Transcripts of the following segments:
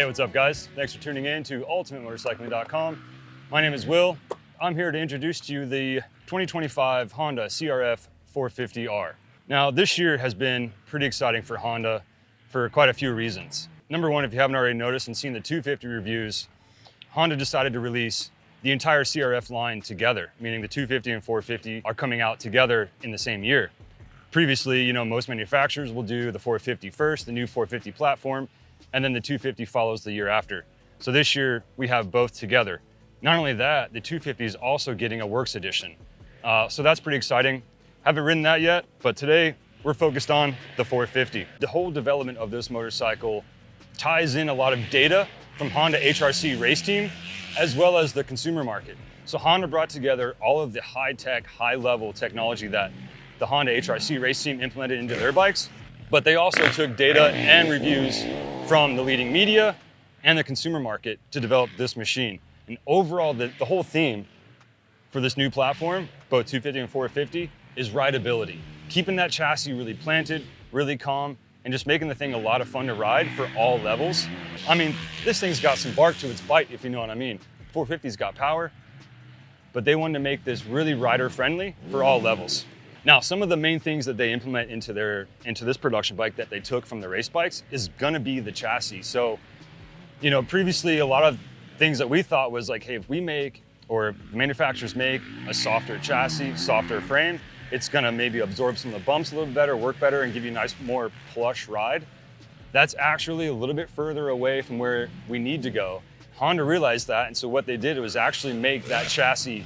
Hey, what's up guys? Thanks for tuning in to ultimatemotorcycling.com. My name is Will. I'm here to introduce to you the 2025 Honda CRF450R. Now, this year has been pretty exciting for Honda for quite a few reasons. Number one, if you haven't already noticed and seen the 250 reviews, Honda decided to release the entire CRF line together, meaning the 250 and 450 are coming out together in the same year. Previously, most manufacturers will do the 450 first, the new 450 platform, and then the 250 follows the year after. So this year we have both together. Not only that, the 250 is also getting a Works edition. So that's pretty exciting. Haven't ridden that yet, but today we're focused on the 450. The whole development of this motorcycle ties in a lot of data from Honda HRC race team, as well as the consumer market. So Honda brought together all of the high-tech, high-level technology that the Honda HRC race team implemented into their bikes, but they also took data and reviews from the leading media and the consumer market to develop this machine. And overall, the whole theme for this new platform, both 250 and 450, is rideability. Keeping that chassis really planted, really calm, and just making the thing a lot of fun to ride for all levels. I mean, this thing's got some bark to its bite, if you know what I mean. 450's got power, but they wanted to make this really rider-friendly for all levels. Now, some of the main things that they implement into this production bike that they took from the race bikes is gonna be the chassis. So, previously a lot of things that we thought was like, hey, if we make, or manufacturers make a softer chassis, softer frame, it's gonna maybe absorb some of the bumps a little better, work better, and give you a nice, more plush ride. That's actually a little bit further away from where we need to go. Honda realized that, and so what they did was actually make that chassis,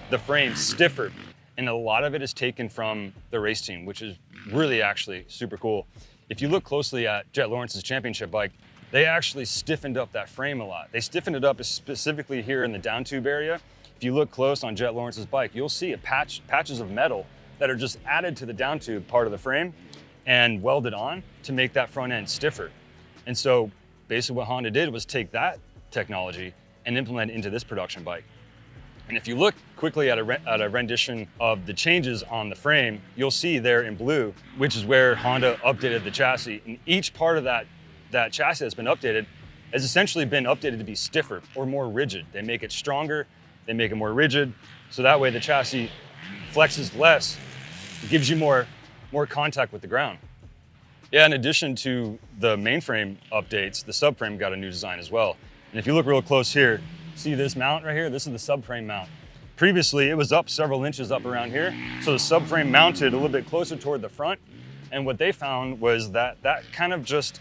the frame, stiffer. And a lot of it is taken from the race team, which is really actually super cool. If you look closely at Jet Lawrence's championship bike, they actually stiffened up that frame a lot. They stiffened it up specifically here in the down tube area. If you look close on Jet Lawrence's bike, you'll see patches of metal that are just added to the down tube part of the frame and welded on to make that front end stiffer. And so basically what Honda did was take that technology and implement it into this production bike. And if you look quickly at a rendition of the changes on the frame, you'll see there in blue, which is where Honda updated the chassis. And each part of that chassis that's been updated has essentially been updated to be stiffer or more rigid. They make it stronger, they make it more rigid, so that way the chassis flexes less, gives you more contact with the ground. Yeah, in addition to the mainframe updates, the subframe got a new design as well. And if you look real close here, see this mount right here? This is the subframe mount. Previously, it was up several inches up around here, so the subframe mounted a little bit closer toward the front, and what they found was that kind of just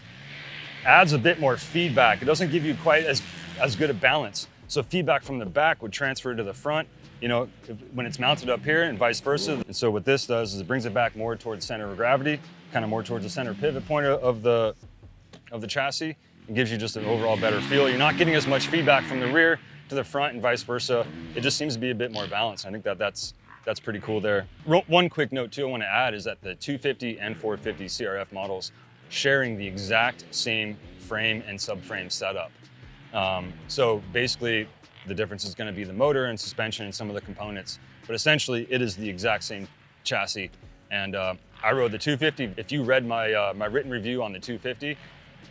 adds a bit more feedback. It doesn't give you quite as good a balance. So feedback from the back would transfer to the front, when it's mounted up here and vice versa. And so what this does is it brings it back more towards the center of gravity, kind of more towards the center pivot point of the chassis. It gives you just an overall better feel. You're not getting as much feedback from the rear to the front and vice versa. It just seems to be a bit more balanced. I think that's pretty cool there. One quick note too I want to add is that the 250 and 450 CRF models sharing the exact same frame and subframe setup. So basically the difference is going to be the motor and suspension and some of the components, but essentially it is the exact same chassis. And I rode the 250. If you read my written review on the 250,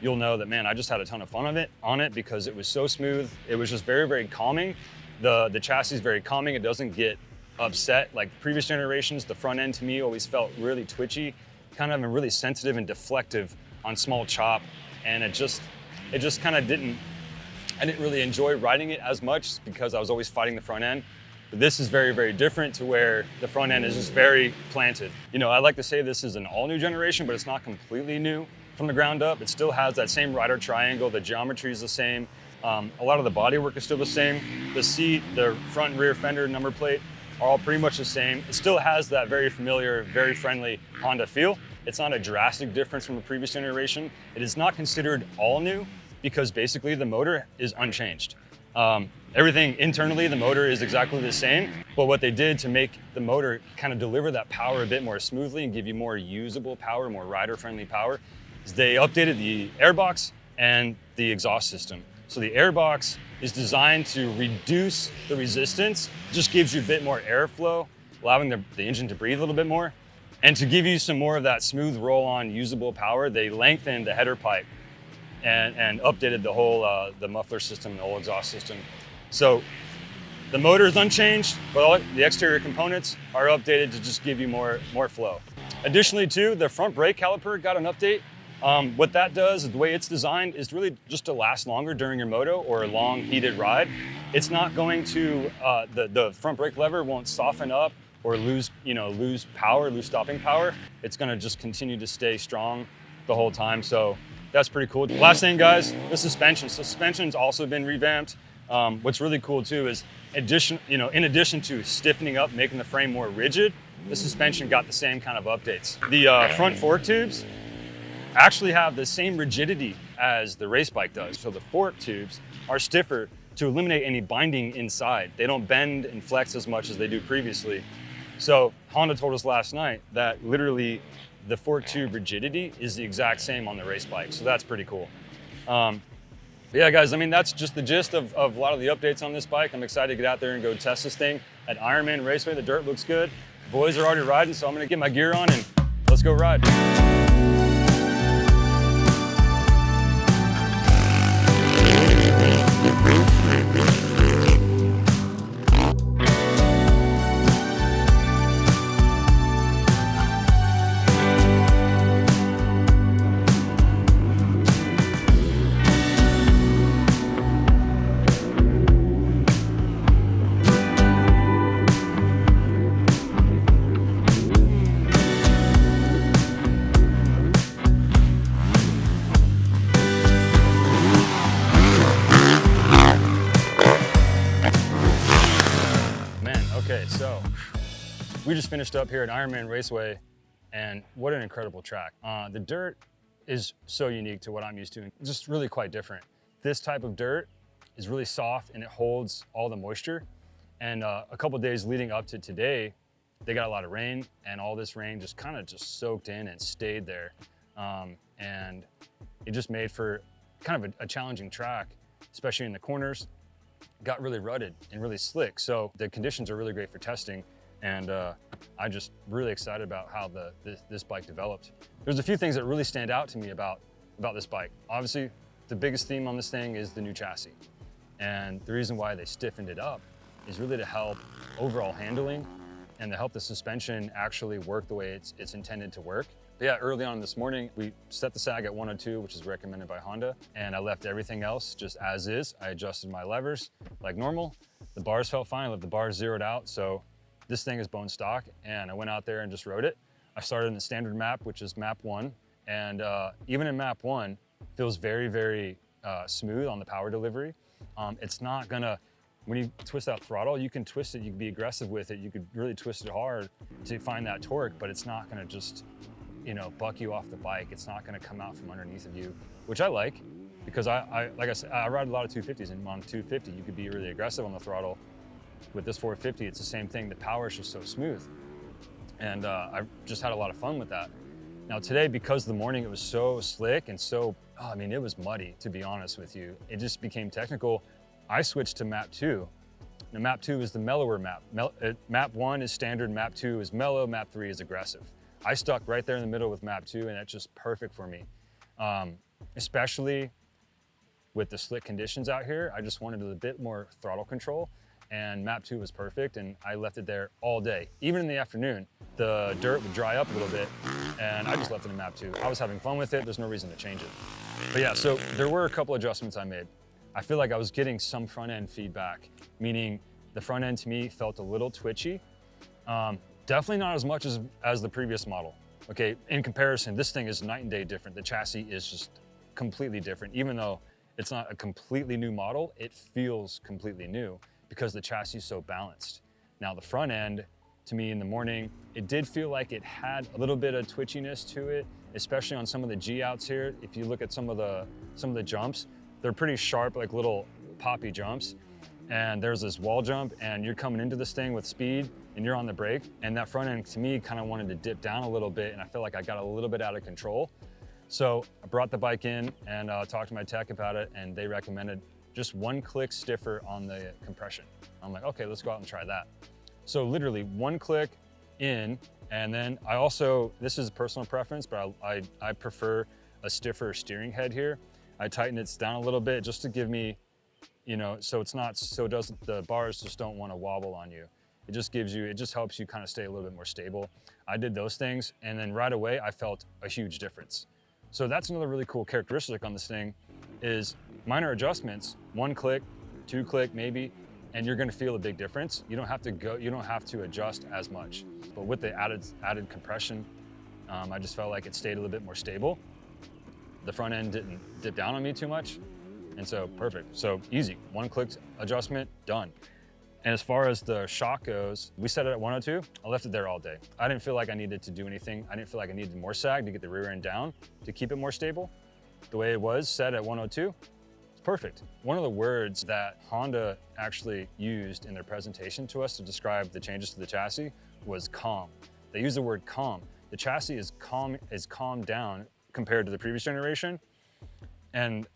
you'll know that, man, I just had a ton of fun on it because it was so smooth. It was just very, very calming. The chassis is very calming. It doesn't get upset like previous generations. The front end to me always felt really twitchy, kind of really sensitive and deflective on small chop. And it just kind of I didn't really enjoy riding it as much because I was always fighting the front end. But this is very, very different to where the front end is just very planted. I like to say this is an all new generation, but it's not completely new from the ground up. It still has that same rider triangle. The geometry is the same. A lot of the bodywork is still the same. The seat, the front and rear fender number plate are all pretty much the same. It still has that very familiar, very friendly Honda feel. It's not a drastic difference from the previous generation. It is not considered all new because basically the motor is unchanged. Everything internally, the motor is exactly the same, but what they did to make the motor kind of deliver that power a bit more smoothly and give you more usable power, more rider-friendly power, is they updated the airbox and the exhaust system. So the airbox is designed to reduce the resistance, just gives you a bit more airflow, allowing the engine to breathe a little bit more. And to give you some more of that smooth roll-on usable power, they lengthened the header pipe and updated the whole the muffler system, the whole exhaust system. So the motor is unchanged, but all the exterior components are updated to just give you more flow. Additionally too, the front brake caliper got an update. What that does, the way it's designed, is really just to last longer during your moto or a long heated ride. It's not going to, the front brake lever won't soften up or lose power, lose stopping power. It's gonna just continue to stay strong the whole time. So that's pretty cool. Last thing, guys, the suspension. So suspension's also been revamped. What's really cool too is in addition to stiffening up, making the frame more rigid, the suspension got the same kind of updates. The front fork tubes actually have the same rigidity as the race bike does. So the fork tubes are stiffer to eliminate any binding inside. They don't bend and flex as much as they do previously. So Honda told us last night that literally the fork tube rigidity is the exact same on the race bike. So that's pretty cool. But yeah, guys, I mean, that's just the gist of a lot of the updates on this bike. I'm excited to get out there and go test this thing at Ironman Raceway. The dirt looks good. The boys are already riding, so I'm gonna get my gear on and let's go ride. Okay, so we just finished up here at Ironman Raceway, and what an incredible track. The dirt is so unique to what I'm used to, and just really quite different. This type of dirt is really soft and it holds all the moisture. And a couple of days leading up to today, they got a lot of rain, and all this rain just kind of soaked in and stayed there. And it just made for kind of a challenging track, especially in the corners. Got really rutted and really slick. So the conditions are really great for testing. And I'm just really excited about how this bike developed. There's a few things that really stand out to me about this bike. Obviously, the biggest theme on this thing is the new chassis. And the reason why they stiffened it up is really to help overall handling and to help the suspension actually work the way it's intended to work. But yeah, early on this morning, we set the sag at 102, which is recommended by Honda, and I left everything else just as is. I adjusted my levers like normal. The bars felt fine, I left the bars zeroed out, so this thing is bone stock, and I went out there and just rode it. I started in the standard map, which is map 1, and even in map 1, feels very, very smooth on the power delivery. It's not gonna, when you twist that throttle, you can twist it, you can be aggressive with it, you could really twist it hard to find that torque, but it's not gonna just, buck you off the bike. It's not gonna come out from underneath of you, which I like, because like I said, I ride a lot of 250s, and on 250, you could be really aggressive on the throttle. With this 450, it's the same thing. The power is just so smooth. And I just had a lot of fun with that. Now today, because the morning it was so slick and so, it was muddy, to be honest with you. It just became technical. I switched to map 2. Now map 2 is the mellower map. Map 1 is standard, map 2 is mellow, map 3 is aggressive. I stuck right there in the middle with map 2, and that's just perfect for me. Especially with the slick conditions out here, I just wanted a bit more throttle control, and map 2 was perfect, and I left it there all day. Even in the afternoon, the dirt would dry up a little bit, and I just left it in map 2. I was having fun with it, there's no reason to change it. But yeah, so there were a couple adjustments I made. I feel like I was getting some front end feedback, meaning the front end to me felt a little twitchy. Definitely not as much as the previous model. Okay, in comparison, this thing is night and day different. The chassis is just completely different. Even though it's not a completely new model, it feels completely new because the chassis is so balanced. Now the front end, to me in the morning, it did feel like it had a little bit of twitchiness to it, especially on some of the G outs here. If you look at some of the jumps, they're pretty sharp, like little poppy jumps. And there's this wall jump, and you're coming into this thing with speed, and you're on the brake, and that front end to me kind of wanted to dip down a little bit, and I feel like I got a little bit out of control. So I brought the bike in and talked to my tech about it, and they recommended just 1 click stiffer on the compression. I'm like, okay, let's go out and try that. So literally 1 click in, and then I also, this is a personal preference, but I prefer a stiffer steering head here. I tightened it down a little bit just to give me, you know, so it's not, so it doesn't, the bars just don't want to wobble on you. It just gives you, it just helps you kind of stay a little bit more stable. I did those things, and then right away I felt a huge difference. So that's another really cool characteristic on this thing is minor adjustments, 1 click, 2 click maybe, and you're gonna feel a big difference. You don't have to adjust as much. But with the added compression, I just felt like it stayed a little bit more stable. The front end didn't dip down on me too much. And so perfect, so easy, 1 click adjustment, done. And as far as the shock goes, we set it at 102. I left it there all day. I didn't feel like I needed to do anything. I didn't feel like I needed more sag to get the rear end down to keep it more stable. The way it was set at 102, it's perfect. One of the words that Honda actually used in their presentation to us to describe the changes to the chassis was calm. They used the word calm. The chassis is calmed down compared to the previous generation. And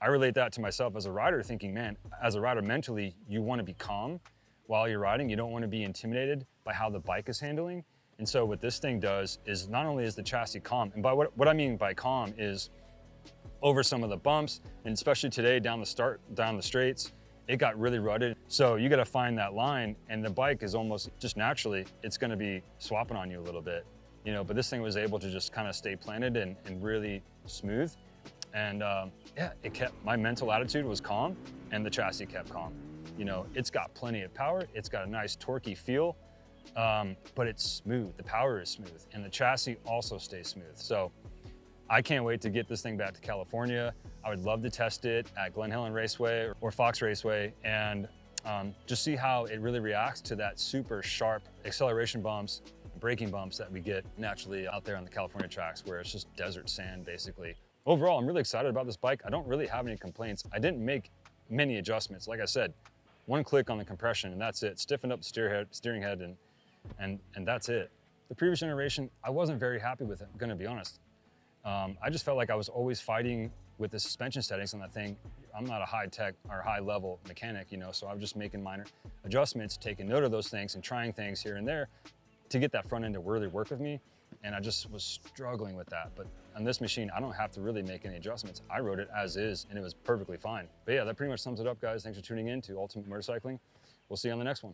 I relate that to myself as a rider, thinking, man, as a rider mentally, you want to be calm while you're riding. You don't want to be intimidated by how the bike is handling. And so what this thing does is not only is the chassis calm, and by what I mean by calm is over some of the bumps, and especially today down the straights, it got really rutted. So you got to find that line, and the bike is almost just naturally, it's going to be swapping on you a little bit, you know, but this thing was able to just kind of stay planted and really smooth. And yeah, it kept, my mental attitude was calm, and the chassis kept calm. You know, it's got plenty of power, it's got a nice torquey feel, but it's smooth, the power is smooth, and the chassis also stays smooth. So I can't wait to get this thing back to California. I would love to test it at Glen Helen Raceway or Fox Raceway, and just see how it really reacts to that super sharp acceleration bumps, braking bumps that we get naturally out there on the California tracks, where it's just desert sand basically. Overall, I'm really excited about this bike. I don't really have any complaints. I didn't make many adjustments. Like I said, 1 click on the compression and that's it. Stiffened up the steering head and that's it. The previous generation, I wasn't very happy with it, I'm gonna be honest. I just felt like I was always fighting with the suspension settings on that thing. I'm not a high tech or high level mechanic, you know, so I'm just making minor adjustments, taking note of those things and trying things here and there to get that front end to really work with me. And I just was struggling with that. But on this machine, I don't have to really make any adjustments. I rode it as is, and it was perfectly fine. But yeah, that pretty much sums it up, guys. Thanks for tuning in to Ultimate Motorcycling. We'll see you on the next one.